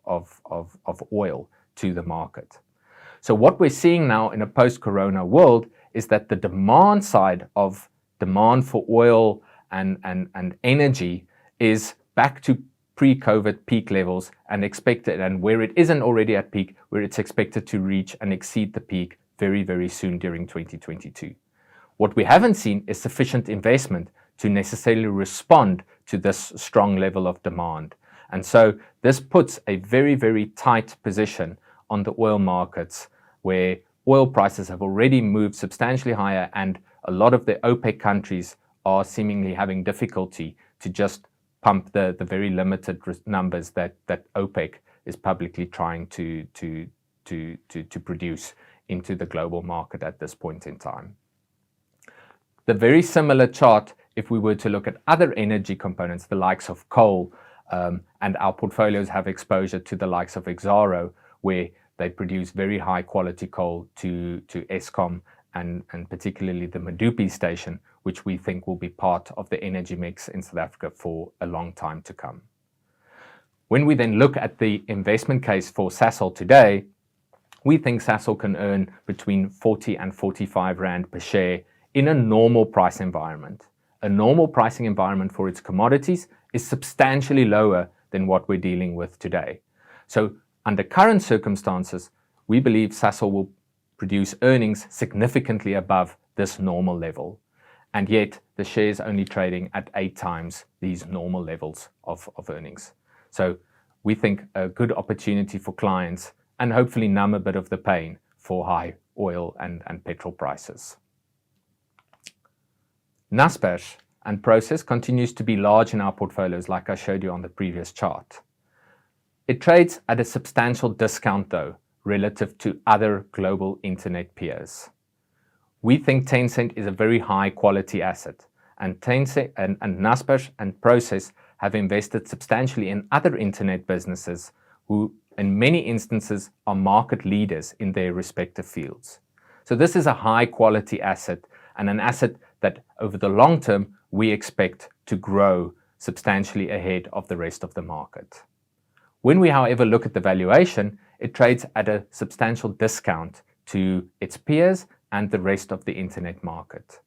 oil to the market. So what we're seeing now in a post-corona world is that the demand side of demand for oil and energy is back to pre-COVID peak levels and expected, and where it isn't already at peak, where it's expected to reach and exceed the peak very, very soon during 2022. What we haven't seen is sufficient investment to necessarily respond to this strong level of demand. And so this puts a very, very tight position on the oil markets, where oil prices have already moved substantially higher, and a lot of the OPEC countries are seemingly having difficulty to just pump the very limited numbers that OPEC is publicly trying to produce into the global market at this point in time. The very similar chart, if we were to look at other energy components, the likes of coal, and our portfolios have exposure to the likes of Exxaro, where they produce very high quality coal to Eskom and particularly the Medupi station, which we think will be part of the energy mix in South Africa for a long time to come. When we then look at the investment case for Sasol today, we think Sasol can earn between 40 and 45 Rand per share in a normal price environment. A normal pricing environment for its commodities is substantially lower than what we're dealing with today. So under current circumstances, we believe Sasol will produce earnings significantly above this normal level. And yet the share is only trading at 8 times these normal levels of earnings. So we think a good opportunity for clients and hopefully numb a bit of the pain for high oil and petrol prices. Naspers and Process continues to be large in our portfolios, like I showed you on the previous chart. It trades at a substantial discount though, relative to other global internet peers. We think Tencent is a very high quality asset, and Tencent and Naspers and Process have invested substantially in other internet businesses who in many instances are market leaders in their respective fields. So this is a high quality asset and an asset that over the long term we expect to grow substantially ahead of the rest of the market. When we, however, look at the valuation, it trades at a substantial discount to its peers and the rest of the internet market.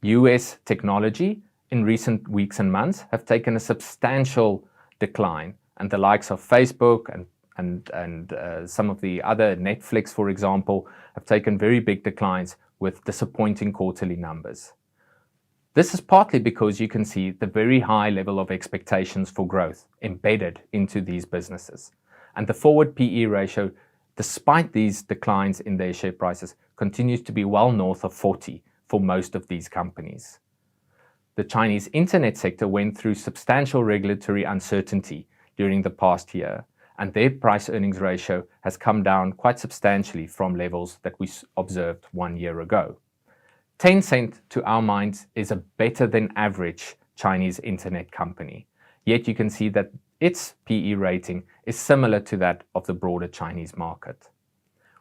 US technology in recent weeks and months have taken a substantial decline, and the likes of Facebook and some of the other, Netflix for example, have taken very big declines with disappointing quarterly numbers. This is partly because you can see the very high level of expectations for growth embedded into these businesses. And the forward PE ratio, despite these declines in their share prices, continues to be well north of 40 for most of these companies. The Chinese internet sector went through substantial regulatory uncertainty during the past year, and their price-earnings ratio has come down quite substantially from levels that we observed 1 year ago. Tencent, to our minds, is a better than average Chinese internet company, yet you can see that its PE rating is similar to that of the broader Chinese market.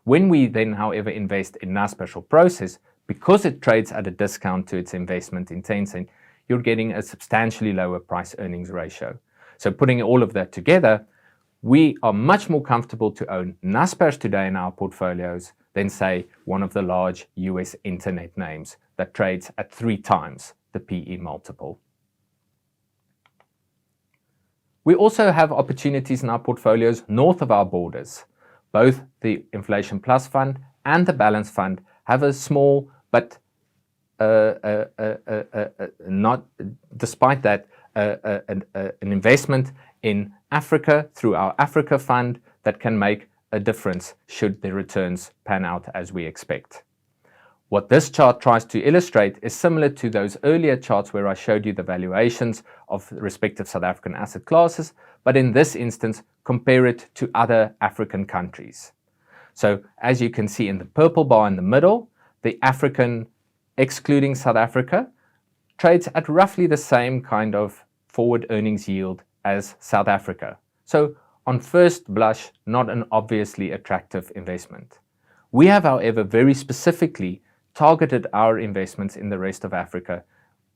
When we then, however, invest in Naspers or Process, because it trades at a discount to its investment in Tencent, you're getting a substantially lower price-earnings ratio. So putting all of that together, we are much more comfortable to own Naspers today in our portfolios than, say, one of the large US internet names that trades at 3 times the PE multiple. We also have opportunities in our portfolios north of our borders. Both the Inflation Plus Fund and the Balance Fund have a small, but not, despite that, an investment in Africa through our Africa Fund that can make a difference should the returns pan out as we expect. What this chart tries to illustrate is similar to those earlier charts where I showed you the valuations of the respective South African asset classes, but in this instance, compare it to other African countries. So as you can see in the purple bar in the middle, the African, excluding South Africa, trades at roughly the same kind of forward earnings yield as South Africa. So on first blush, not an obviously attractive investment. We have, however, very specifically targeted our investments in the rest of Africa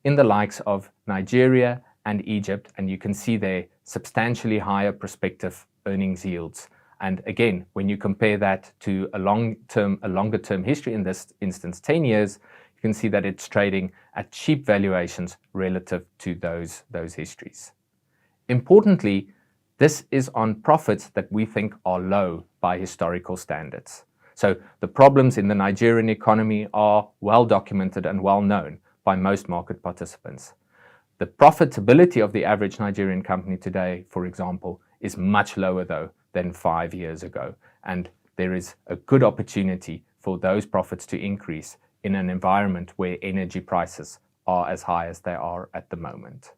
in the likes of Nigeria and Egypt, and you can see there substantially higher prospective earnings yields. And again, when you compare that to a longer term history, in this instance 10 years, you can see that it's trading at cheap valuations relative to those histories. Importantly, this is on profits that we think are low by historical standards. So the problems in the Nigerian economy are well documented and well known by most market participants. The profitability of the average Nigerian company today, for example, is much lower though than 5 years ago. And there is a good opportunity for those profits to increase in an environment where energy prices are as high as they are at the moment.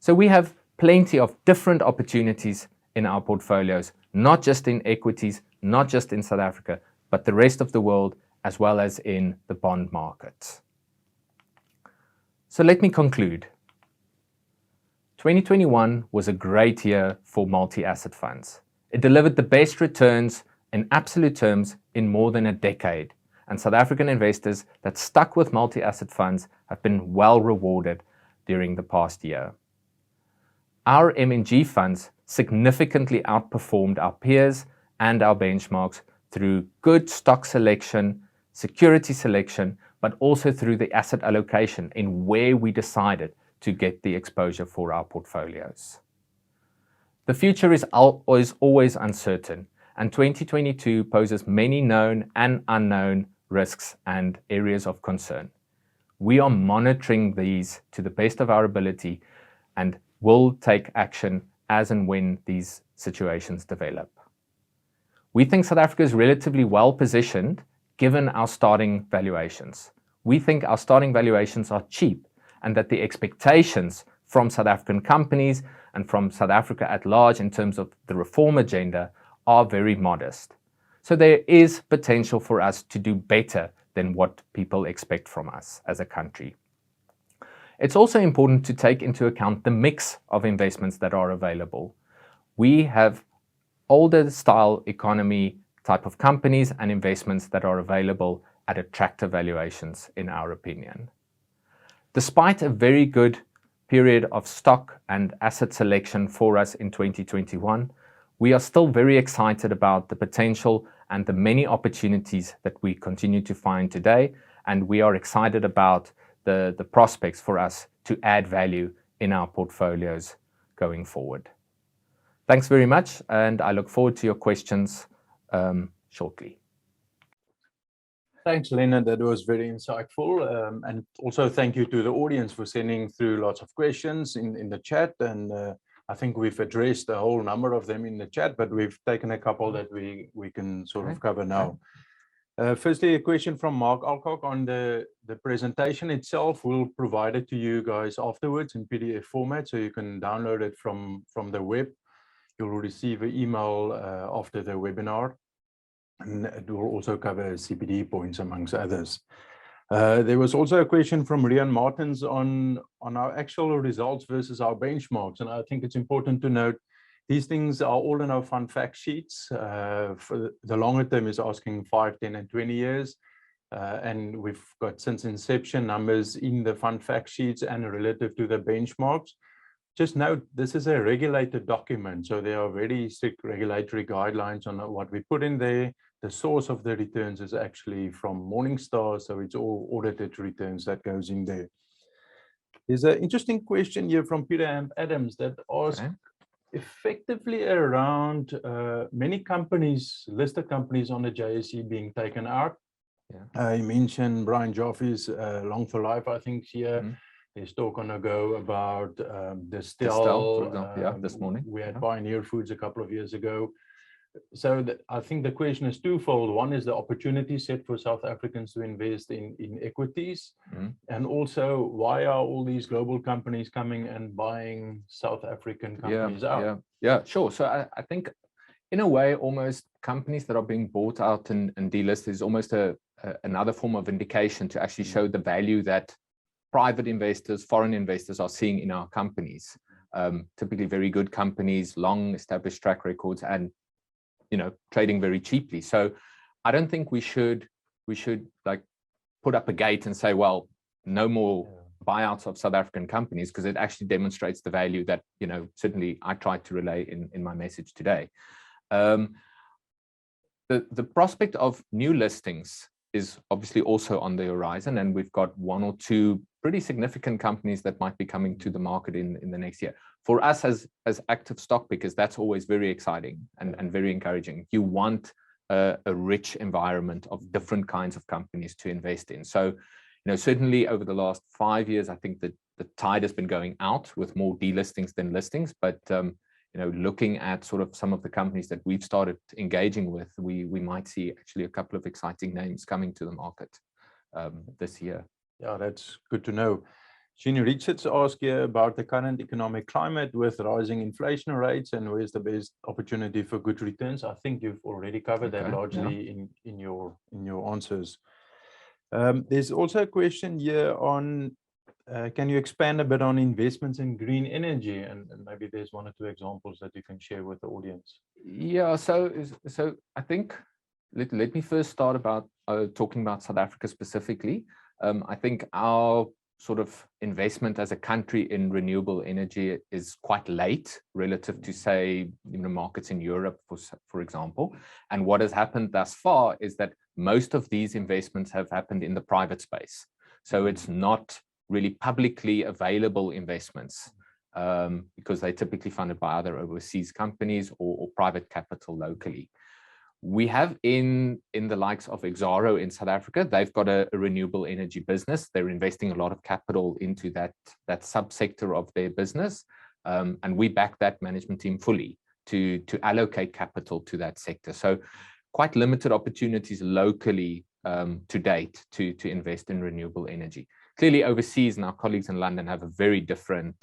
So we have plenty of different opportunities in our portfolios, not just in equities, not just in South Africa, but the rest of the world, as well as in the bond markets. So let me conclude. 2021 was a great year for multi-asset funds. It delivered the best returns in absolute terms in more than a decade, and South African investors that stuck with multi-asset funds have been well rewarded during the past year. Our MNG funds significantly outperformed our peers and our benchmarks through good stock selection, security selection, but also through the asset allocation in where we decided to get the exposure for our portfolios. The future is always uncertain, and 2022 poses many known and unknown risks and areas of concern. We are monitoring these to the best of our ability and will take action as and when these situations develop. We think South Africa is relatively well positioned given our starting valuations. We think our starting valuations are cheap and that the expectations from South African companies and from South Africa at large in terms of the reform agenda are very modest. So there is potential for us to do better than what people expect from us as a country. It's also important to take into account the mix of investments that are available. We have older style economy type of companies and investments that are available at attractive valuations, in our opinion. Despite a very good period of stock and asset selection for us in 2021, we are still very excited about the potential and the many opportunities that we continue to find today, and we are excited about the prospects for us to add value in our portfolios going forward. Thanks very much, and I look forward to your questions shortly. Thanks, Leonard. That was very insightful. And also thank you to the audience for sending through lots of questions in the chat. And I think we've addressed a whole number of them in the chat, but we've taken a couple that we can sort of cover now. Firstly, a question from Mark Alcock on the presentation itself. We'll provide it to you guys afterwards in PDF format, so you can download it from the web. You'll receive an email after the webinar, and it will also cover CPD points amongst others. There was also a question from Rian Martins on our actual results versus our benchmarks, and I think it's important to note these things are all in our fund fact sheets. For the longer term is asking 5, 10, and 20 years. And we've got since inception numbers in the fund fact sheets and relative to the benchmarks. Just note, this is a regulated document, so there are very strict regulatory guidelines on what we put in there. The source of the returns is actually from Morningstar, so it's all audited returns that goes in there. There's an interesting question here from Pieter and Adams that asks, effectively around many companies, listed companies on the JSE being taken out. You mentioned Brian Joffe's Long for Life, I think here. There's talk on a go about Distel, for example, this morning. We had Pioneer Foods a couple of years ago. So I think the question is twofold. One is the opportunity set for South Africans to invest in equities. And also, why are all these global companies coming and buying South African companies out? Yeah, sure. So I think in a way, almost companies that are being bought out and delisted is almost another form of indication to actually show the value that private investors, foreign investors are seeing in our companies. Typically very good companies, long established track records, and trading very cheaply. So I don't think we should like put up a gate and say, well, no more buyouts of South African companies, because it actually demonstrates the value that certainly I tried to relay in my message today. The prospect of new listings is obviously also on the horizon, and we've got 1 or 2 pretty significant companies that might be coming to the market in the next year. For us as active stock pickers, that's always very exciting and very encouraging. You want a rich environment of different kinds of companies to invest in. So, certainly over the last 5 years, I think that the tide has been going out with more delistings than listings. But looking at sort of some of the companies that we've started engaging with, we might see actually a couple of exciting names coming to the market this year. Yeah, that's good to know. Jeannie Richards asked here about the current economic climate with rising inflation rates and where's the best opportunity for good returns. I think you've already covered that largely in your answers. There's also a question here on Can you expand a bit on investments in green energy, and maybe there's one or two examples that you can share with the audience? Yeah, so I think let me first start about talking about South Africa specifically. I think our sort of investment as a country in renewable energy is quite late relative to, say, markets in Europe, for example. And what has happened thus far is that most of these investments have happened in the private space. So it's not really publicly available investments, because they're typically funded by either overseas companies or private capital locally. We have in the likes of Exxaro in South Africa, they've got a renewable energy business. They're investing a lot of capital into that subsector of their business. And we back that management team fully to allocate capital to that sector. So quite limited opportunities locally to date to invest in renewable energy. Clearly overseas, and our colleagues in London have a very different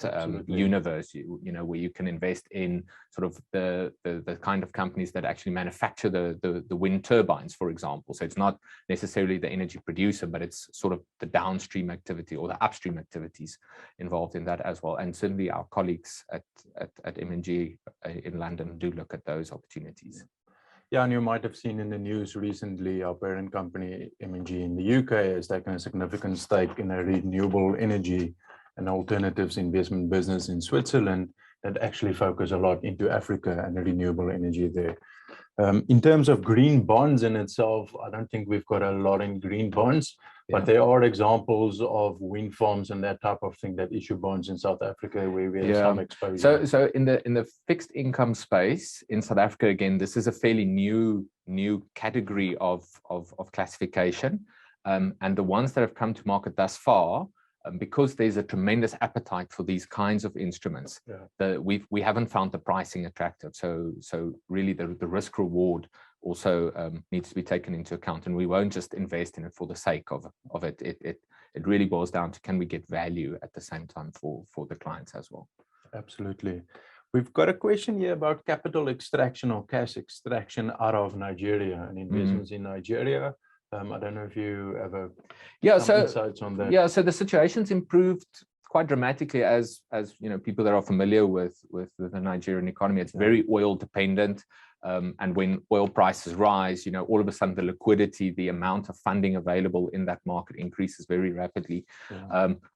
universe, where you can invest in sort of the kind of companies that actually manufacture the wind turbines, for example. So it's not necessarily the energy producer, but it's sort of the downstream activity or the upstream activities involved in that as well. And certainly our colleagues at M&G in London do look at those opportunities. Yeah, and you might have seen in the news recently, our parent company, M&G in the UK, has taken a significant stake in a renewable energy and alternatives investment business in Switzerland that actually focus a lot into Africa and renewable energy there. In terms of green bonds in itself, I don't think we've got a lot in green bonds, but there are examples of wind farms and that type of thing that issue bonds in South Africa where we have some exposure. So in the fixed income space in South Africa, again, this is a fairly new category of classification, and the ones that have come to market thus far, because there's a tremendous appetite for these kinds of instruments, we haven't found the pricing attractive. So really the risk reward also needs to be taken into account, and we won't just invest in it for the sake of it. It really boils down to, can we get value at the same time for the clients as well? Absolutely. We've got a question here about capital extraction or cash extraction out of Nigeria and investments in Nigeria. I don't know if you have some insights on that. Yeah, so the situation's improved quite dramatically, as people that are familiar with the Nigerian economy. It's very oil dependent, and when oil prices rise, all of a sudden the liquidity, the amount of funding available in that market increases very rapidly.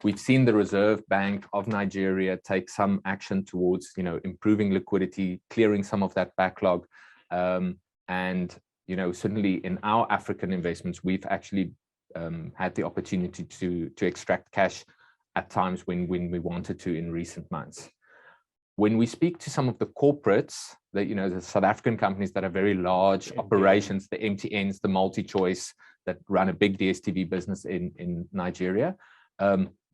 We've seen the Reserve Bank of Nigeria take some action towards improving liquidity, clearing some of that backlog, and certainly in our African investments, we've actually had the opportunity to extract cash at times when we wanted to in recent months. When we speak to some of the corporates, the South African companies that have very large operations, the MTNs, the MultiChoice, that run a big DStv business in Nigeria,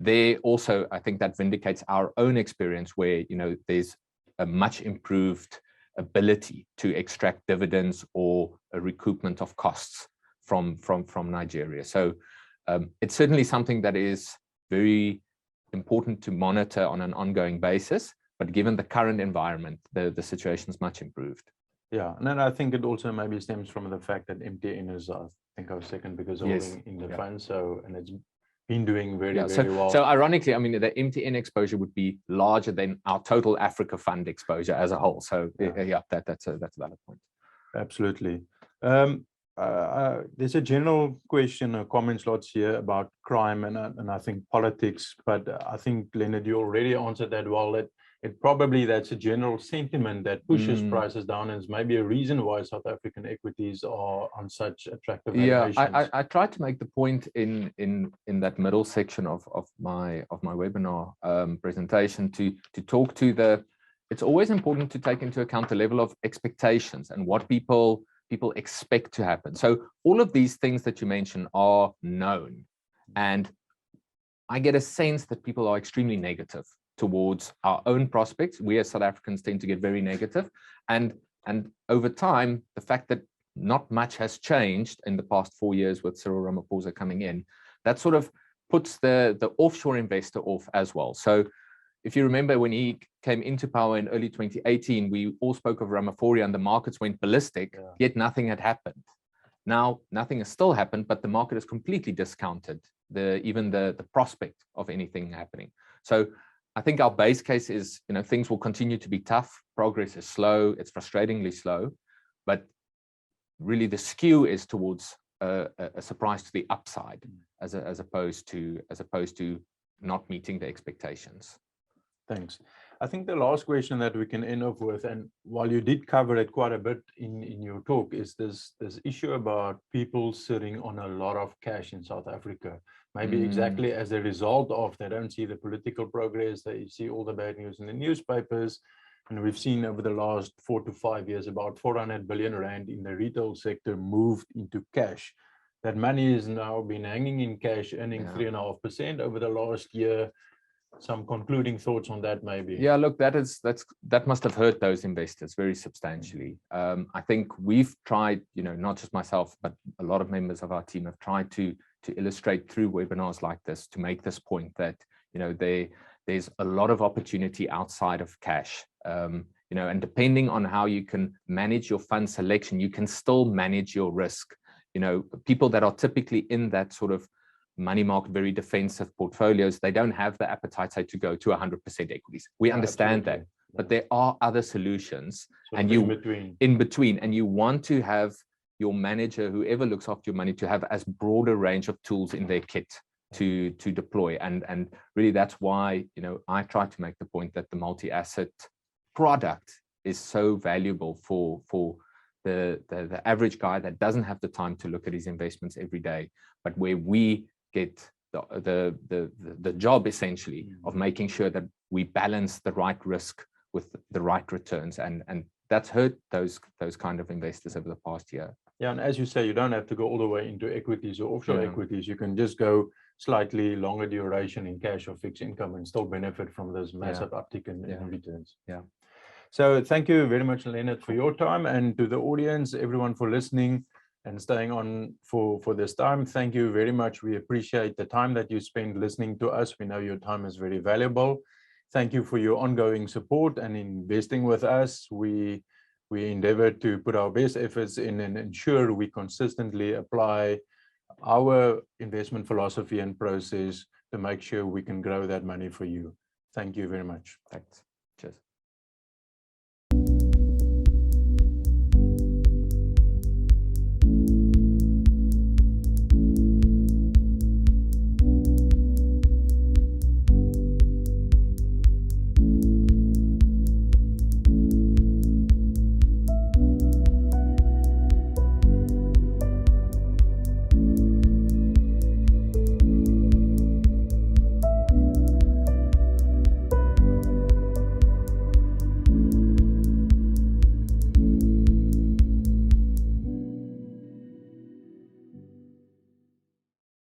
they also, I think that vindicates our own experience where there's a much improved ability to extract dividends or a recoupment of costs from Nigeria. So it's certainly something that is very important to monitor on an ongoing basis, but given the current environment, the situation is much improved. Yeah, and then I think it also maybe stems from the fact that MTN is, I think, our second biggest holding in the fund, and it's been doing very well. So ironically, I mean, the MTN exposure would be larger than our total Africa fund exposure as a whole. So that's a valid point. Absolutely. There's a general question or comment slots here about crime and I think politics, but I think, Leonard, you already answered that well, that that's a general sentiment that pushes prices down, and is maybe a reason why South African equities are on such attractive valuations. Yeah, I tried to make the point in that middle section of my webinar presentation to talk to it's always important to take into account the level of expectations and what people expect to happen. So all of these things that you mentioned are known, and I get a sense that people are extremely negative towards our own prospects. We as South Africans tend to get very negative, and over time, the fact that not much has changed in the past 4 years with Cyril Ramaphosa coming in, that sort of puts the offshore investor off as well. So if you remember, when he came into power in early 2018, we all spoke of Ramaphosa and the markets went ballistic, yet nothing had happened. Now, nothing has still happened, but the market has completely discounted even the prospect of anything happening. So I think our base case is, things will continue to be tough. Progress is slow. It's frustratingly slow, but really the skew is towards a surprise to the upside as opposed to not meeting the expectations. Thanks. I think the last question that we can end off with, and while you did cover it quite a bit in your talk, is this issue about people sitting on a lot of cash in South Africa. Maybe exactly as a result of they don't see the political progress, they see all the bad news in the newspapers. And we've seen over the last 4 to 5 years, about 400 billion rand in the retail sector moved into cash. That money has now been hanging in cash, earning 3.5% over the last year. Some concluding thoughts on that, maybe? Yeah, look, that must have hurt those investors very substantially. I think we've tried, not just myself, but a lot of members of our team have tried to illustrate through webinars like this to make this point that there's a lot of opportunity outside of cash. And depending on how you can manage your fund selection, you can still manage your risk. People that are typically in that sort of money market, very defensive portfolios, they don't have the appetite, say, to go to 100% equities. We understand that, but there are other solutions, and in between, and you want to have your manager, whoever looks after your money, to have as broad a range of tools in their kit to deploy. And really, that's why I try to make the point that the multi-asset product is so valuable for the average guy that doesn't have the time to look at his investments every day, but where we get the job essentially of making sure that we balance the right risk with the right returns, and that's hurt those kind of investors over the past year. Yeah, and as you say, you don't have to go all the way into equities or offshore equities. You can just go slightly longer duration in cash or fixed income and still benefit from this massive uptick in returns. Yeah. So thank you very much, Leonard, for your time, and to the audience, everyone, for listening and staying on for this time. Thank you very much. We appreciate the time that you spend listening to us. We know your time is very valuable. Thank you for your ongoing support and investing with us. We endeavor to put our best efforts in and ensure we consistently apply our investment philosophy and process to make sure we can grow that money for you. Thank you very much. Thanks. Cheers.